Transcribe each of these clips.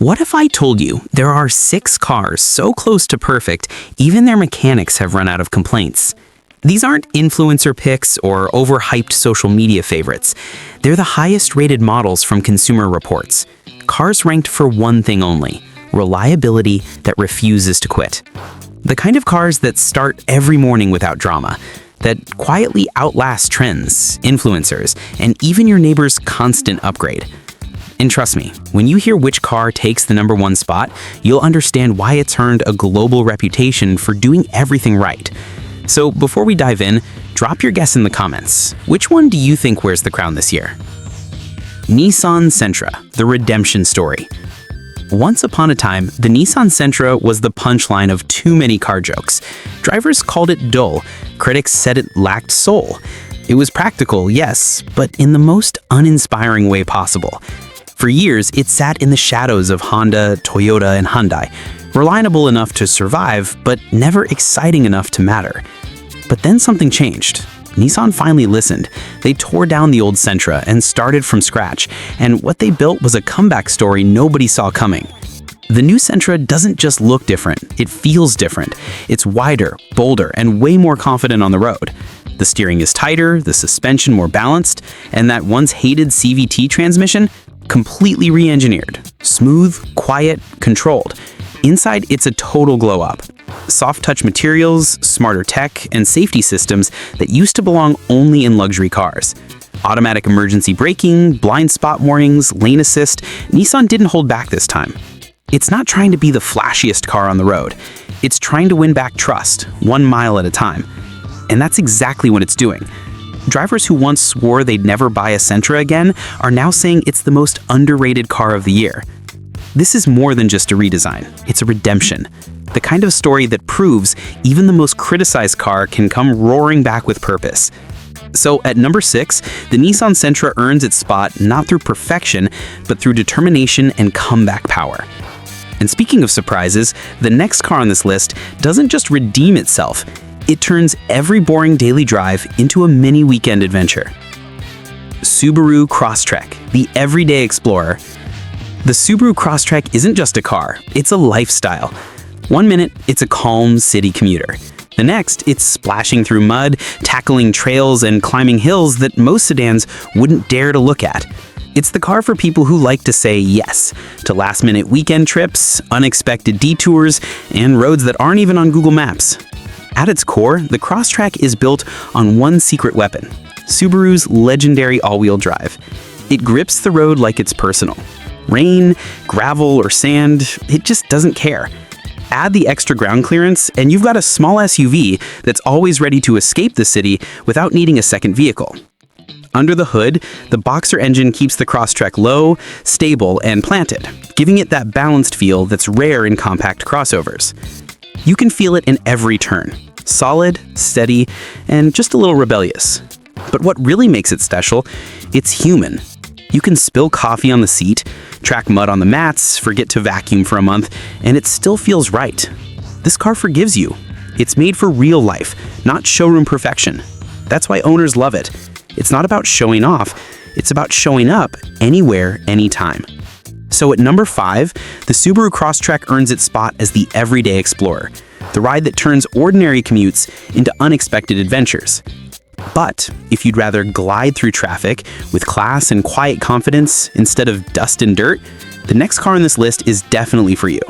What if I told you there are 6 cars so close to perfect, even their mechanics have run out of complaints? These aren't influencer picks or overhyped social media favorites. They're the highest rated models from Consumer Reports. Cars ranked for one thing only: reliability that refuses to quit. The kind of cars that start every morning without drama, that quietly outlast trends, influencers, and even your neighbor's constant upgrade. And trust me, when you hear which car takes the #1 spot, you'll understand why it's earned a global reputation for doing everything right. So before we dive in, drop your guess in the comments. Which one do you think wears the crown this year? Nissan Sentra, the redemption story. Once upon a time, the Nissan Sentra was the punchline of too many car jokes. Drivers called it dull. Critics said it lacked soul. It was practical, yes, but in the most uninspiring way possible. For years, it sat in the shadows of Honda, Toyota, and Hyundai, reliable enough to survive, but never exciting enough to matter. But then something changed. Nissan finally listened. They tore down the old Sentra and started from scratch, and what they built was a comeback story nobody saw coming. The new Sentra doesn't just look different, it feels different. It's wider, bolder, and way more confident on the road. The steering is tighter, the suspension more balanced, and that once hated CVT transmission, completely re-engineered. Smooth, quiet, controlled. Inside, it's a total glow-up. Soft-touch materials, smarter tech, and safety systems that used to belong only in luxury cars. Automatic emergency braking, blind spot warnings, lane assist. Nissan didn't hold back this time. It's not trying to be the flashiest car on the road. It's trying to win back trust, 1 mile at a time. And that's exactly what it's doing. Drivers who once swore they'd never buy a Sentra again are now saying it's the most underrated car of the year. This is more than just a redesign. It's a redemption. The kind of story that proves even the most criticized car can come roaring back with purpose. So at number 6, the Nissan Sentra earns its spot not through perfection, but through determination and comeback power. And speaking of surprises, the next car on this list doesn't just redeem itself, it turns every boring daily drive into a mini weekend adventure. Subaru Crosstrek, the everyday explorer. The Subaru Crosstrek isn't just a car, it's a lifestyle. 1 minute, it's a calm city commuter. The next, it's splashing through mud, tackling trails, and climbing hills that most sedans wouldn't dare to look at. It's the car for people who like to say yes to last-minute weekend trips, unexpected detours, and roads that aren't even on Google Maps. At its core, the Crosstrek is built on one secret weapon: Subaru's legendary all-wheel drive. It grips the road like it's personal. Rain, gravel, or sand, it just doesn't care. Add the extra ground clearance, and you've got a small SUV that's always ready to escape the city without needing a second vehicle. Under the hood, the Boxer engine keeps the Crosstrek low, stable, and planted, giving it that balanced feel that's rare in compact crossovers. You can feel it in every turn. Solid, steady, and just a little rebellious. But what really makes it special, it's human. You can spill coffee on the seat, track mud on the mats, forget to vacuum for a month, and it still feels right. This car forgives you. It's made for real life, not showroom perfection. That's why owners love it. It's not about showing off, it's about showing up anywhere, anytime. So at number 5, the Subaru Crosstrek earns its spot as the everyday explorer, the ride that turns ordinary commutes into unexpected adventures. But if you'd rather glide through traffic with class and quiet confidence instead of dust and dirt, the next car on this list is definitely for you.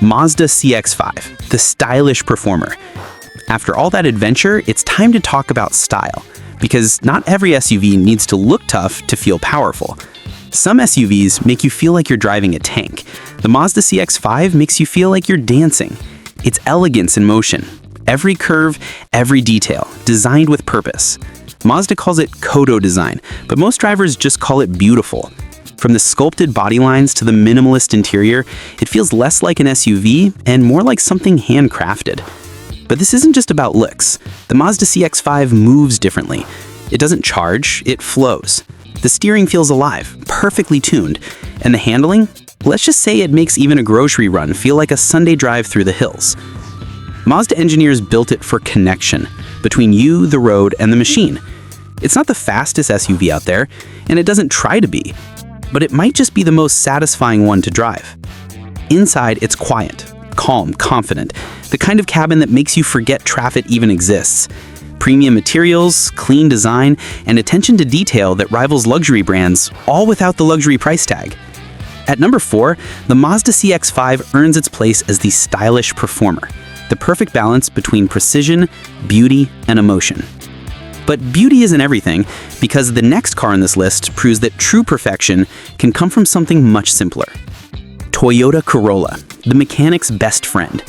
Mazda CX-5, the stylish performer. After all that adventure, it's time to talk about style, because not every SUV needs to look tough to feel powerful. Some SUVs make you feel like you're driving a tank. The Mazda CX-5 makes you feel like you're dancing. It's elegance in motion. Every curve, every detail, designed with purpose. Mazda calls it Kodo design, but most drivers just call it beautiful. From the sculpted body lines to the minimalist interior, it feels less like an SUV and more like something handcrafted. But this isn't just about looks. The Mazda CX-5 moves differently. It doesn't charge, it flows. The steering feels alive, perfectly tuned, and the handling? Let's just say it makes even a grocery run feel like a Sunday drive through the hills. Mazda engineers built it for connection between you, the road, and the machine. It's not the fastest SUV out there, and it doesn't try to be. but it might just be the most satisfying one to drive. Inside, it's quiet, calm, confident, the kind of cabin that makes you forget traffic even exists. Premium materials, clean design, and attention to detail that rivals luxury brands, all without the luxury price tag. At number 4, the Mazda CX-5 earns its place as the stylish performer, the perfect balance between precision, beauty, and emotion. But beauty isn't everything, because the next car on this list proves that true perfection can come from something much simpler. Toyota Corolla, the mechanic's best friend.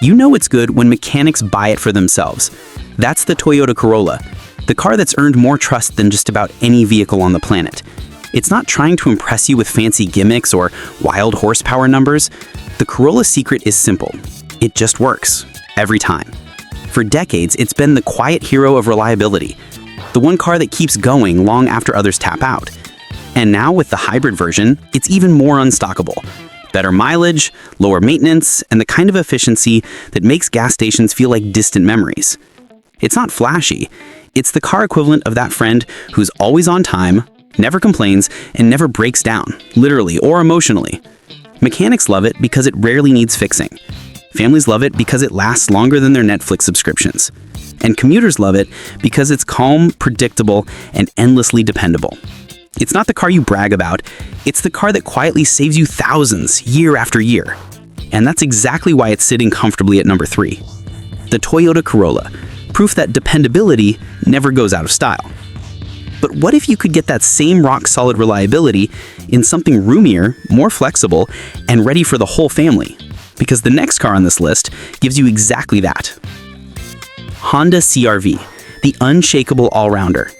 You know it's good when mechanics buy it for themselves. That's the Toyota Corolla, the car that's earned more trust than just about any vehicle on the planet. It's not trying to impress you with fancy gimmicks or wild horsepower numbers. The Corolla's secret is simple. It just works, every time. For decades, it's been the quiet hero of reliability, the one car that keeps going long after others tap out. And now with the hybrid version, it's even more unstoppable. Better mileage, lower maintenance, and the kind of efficiency that makes gas stations feel like distant memories. It's not flashy. It's the car equivalent of that friend who's always on time, never complains, and never breaks down, literally or emotionally. Mechanics love it because it rarely needs fixing. Families love it because it lasts longer than their Netflix subscriptions. And commuters love it because it's calm, predictable, and endlessly dependable. It's not the car you brag about, it's the car that quietly saves you thousands year after year. And that's exactly why it's sitting comfortably at number 3. The Toyota Corolla, proof that dependability never goes out of style. But what if you could get that same rock-solid reliability in something roomier, more flexible, and ready for the whole family? Because the next car on this list gives you exactly that. Honda CR-V, the unshakable all-rounder.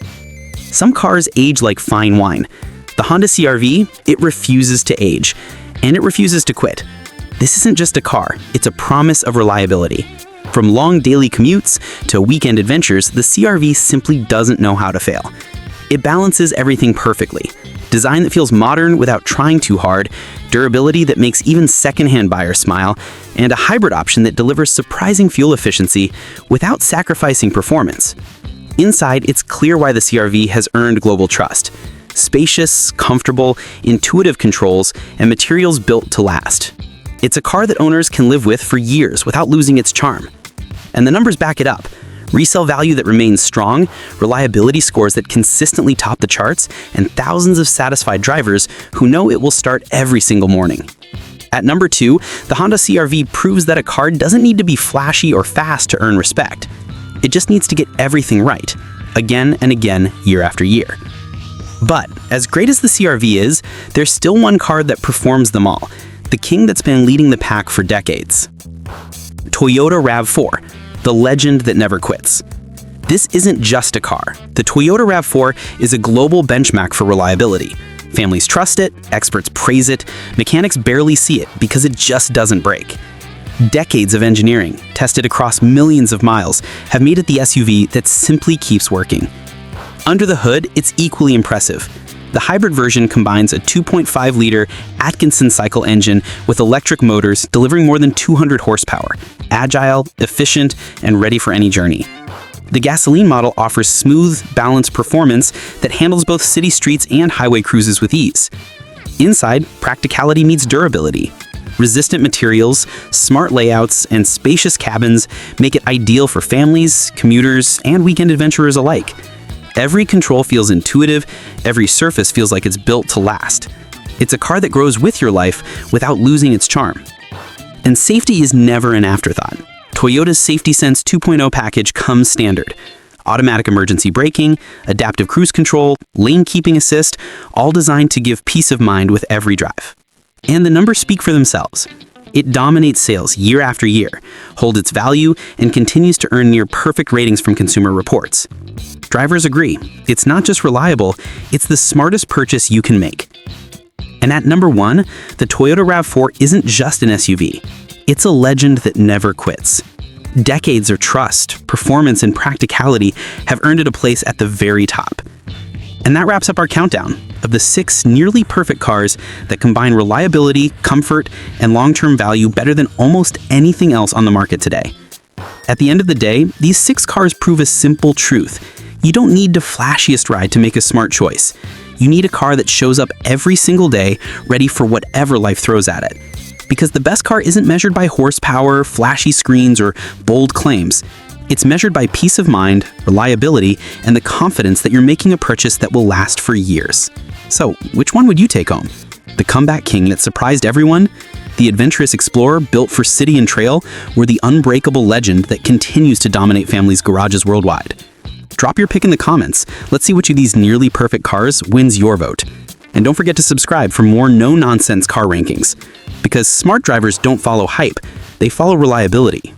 Some cars age like fine wine. The Honda CR-V, it refuses to age, and it refuses to quit. This isn't just a car, it's a promise of reliability. From long daily commutes to weekend adventures, the CR-V simply doesn't know how to fail. It balances everything perfectly. Design that feels modern without trying too hard, durability that makes even secondhand buyers smile, and a hybrid option that delivers surprising fuel efficiency without sacrificing performance. Inside, it's clear why the CR-V has earned global trust. Spacious, comfortable, intuitive controls, and materials built to last. It's a car that owners can live with for years without losing its charm. And the numbers back it up. Resale value that remains strong, reliability scores that consistently top the charts, and thousands of satisfied drivers who know it will start every single morning. At number 2, the Honda CR-V proves that a car doesn't need to be flashy or fast to earn respect. It just needs to get everything right, again and again, year after year. But as great as the CR-V is, there's still one car that performs them all, the king that's been leading the pack for decades. Toyota RAV4, the legend that never quits. This isn't just a car. The Toyota RAV4 is a global benchmark for reliability. Families trust it, experts praise it, mechanics barely see it because it just doesn't break. Decades of engineering, tested across millions of miles, have made it the SUV that simply keeps working. Under the hood, it's equally impressive. The hybrid version combines a 2.5-liter Atkinson cycle engine with electric motors delivering more than 200 horsepower, agile, efficient, and ready for any journey. The gasoline model offers smooth, balanced performance that handles both city streets and highway cruises with ease. Inside, practicality meets durability. Resistant materials, smart layouts, and spacious cabins make it ideal for families, commuters, and weekend adventurers alike. Every control feels intuitive, every surface feels like it's built to last. It's a car that grows with your life without losing its charm. And safety is never an afterthought. Toyota's Safety Sense 2.0 package comes standard. Automatic emergency braking, adaptive cruise control, lane keeping assist, all designed to give peace of mind with every drive. And the numbers speak for themselves. It dominates sales year after year, holds its value, and continues to earn near-perfect ratings from Consumer Reports. Drivers agree, it's not just reliable, it's the smartest purchase you can make. And at number 1, the Toyota RAV4 isn't just an SUV. It's a legend that never quits. Decades of trust, performance, and practicality have earned it a place at the very top. And that wraps up our countdown of the 6 nearly perfect cars that combine reliability, comfort, and long-term value better than almost anything else on the market today. At the end of the day, these 6 cars prove a simple truth. You don't need the flashiest ride to make a smart choice. You need a car that shows up every single day, ready for whatever life throws at it. Because the best car isn't measured by horsepower, flashy screens, or bold claims. It's measured by peace of mind, reliability, and the confidence that you're making a purchase that will last for years. So, which one would you take home? The comeback king that surprised everyone? The adventurous explorer built for city and trail? Or the unbreakable legend that continues to dominate families' garages worldwide? Drop your pick in the comments. Let's see which of these nearly perfect cars wins your vote. And don't forget to subscribe for more no-nonsense car rankings. Because smart drivers don't follow hype, they follow reliability.